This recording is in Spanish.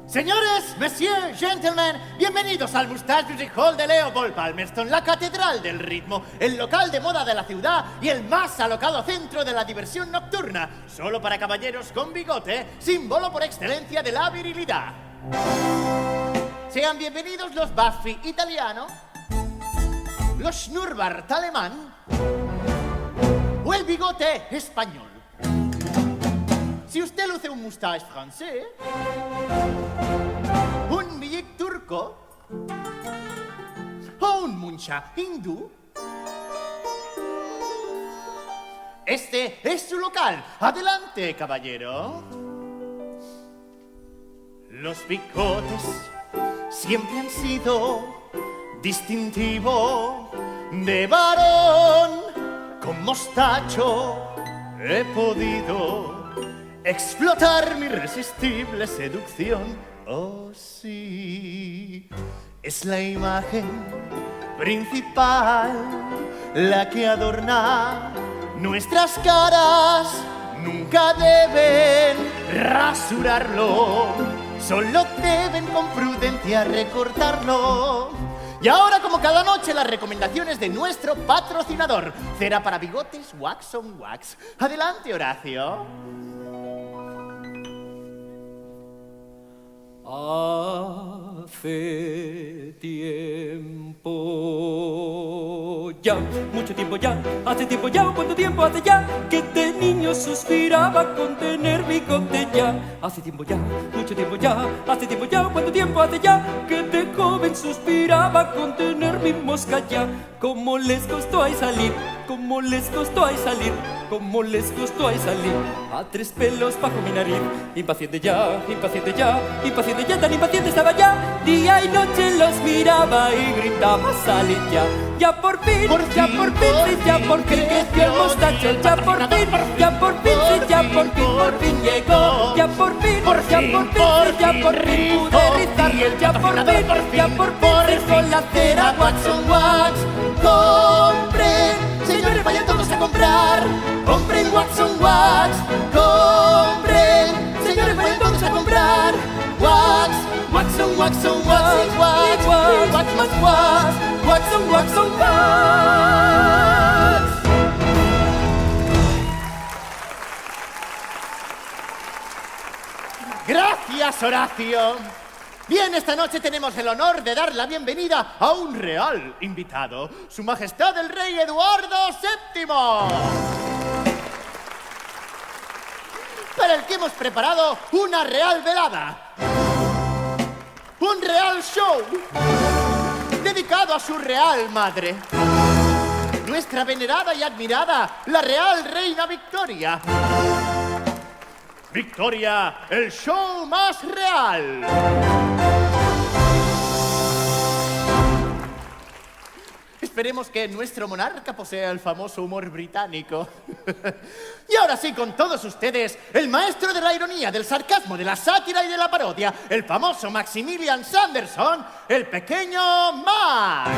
Señores, messieurs, gentlemen, bienvenidos al Moustache Music Hall de Leopold Palmerston, la catedral del ritmo, el local de moda de la ciudad y el más alocado centro de la diversión nocturna, solo para caballeros con bigote, símbolo por excelencia de la virilidad. Sean bienvenidos los Buffy italiano, los Schnurrbart alemán o el bigote español. Si usted luce un moustache francés, un millik turco o un muncha hindú, este es su local. Adelante, caballero. Los bigotes siempre han sido distintivo de varón. Con mostacho he podido explotar mi irresistible seducción. Oh, sí, es la imagen principal, la que adorna nuestras caras. Nunca deben rasurarlo, solo deben con prudencia recortarlo. Y ahora, como cada noche, las recomendaciones de nuestro patrocinador. Cera para bigotes Wax on Wax. Adelante, Horacio. Hace tiempo ya, mucho tiempo ya, hace tiempo ya, ¿cuánto tiempo hace ya? Que de niño suspiraba con tener bigote ya. Hace tiempo ya, mucho tiempo ya, hace tiempo ya, ¿cuánto tiempo hace ya? Que de joven suspiraba con tener mi mosca ya. Cómo les costó ahí salir, cómo les costó ahí salir, cómo les costó ahí salir. A tres pelos bajo mi nariz, impaciente ya, impaciente ya, impaciente ya, tan impaciente estaba ya. Día y noche los miraba y gritaba, salid ya. Ya por fin, ya por fin, sí, ya por fin creció el mostacho. Ya por fin, ya por fin, sí, ya por fin llegó. Ya por fin, ya por fin, sí, ya por fin pude rizarlo. Ya por fin, con la cera Wax on Wax. Compren, señores, vayan todos a comprar. Compren Wax on Wax. Compren, señores, vayan todos a comprar. Wax, Wax on Wax on Wax, Wax, Wax, Wax, Wax, Wax, Wax on Wax on Wax. Gracias, Horacio. Bien, esta noche tenemos el honor de dar la bienvenida a un real invitado, Su Majestad el Rey Eduardo VII. Para el que hemos preparado una real velada. Un real show dedicado a su real madre, nuestra venerada y admirada, la real reina Victoria. Victoria, el show más real. Esperemos que nuestro monarca posea el famoso humor británico. Y ahora sí, con todos ustedes, el maestro de la ironía, del sarcasmo, de la sátira y de la parodia, el famoso Maximilian Sanderson, el pequeño Max.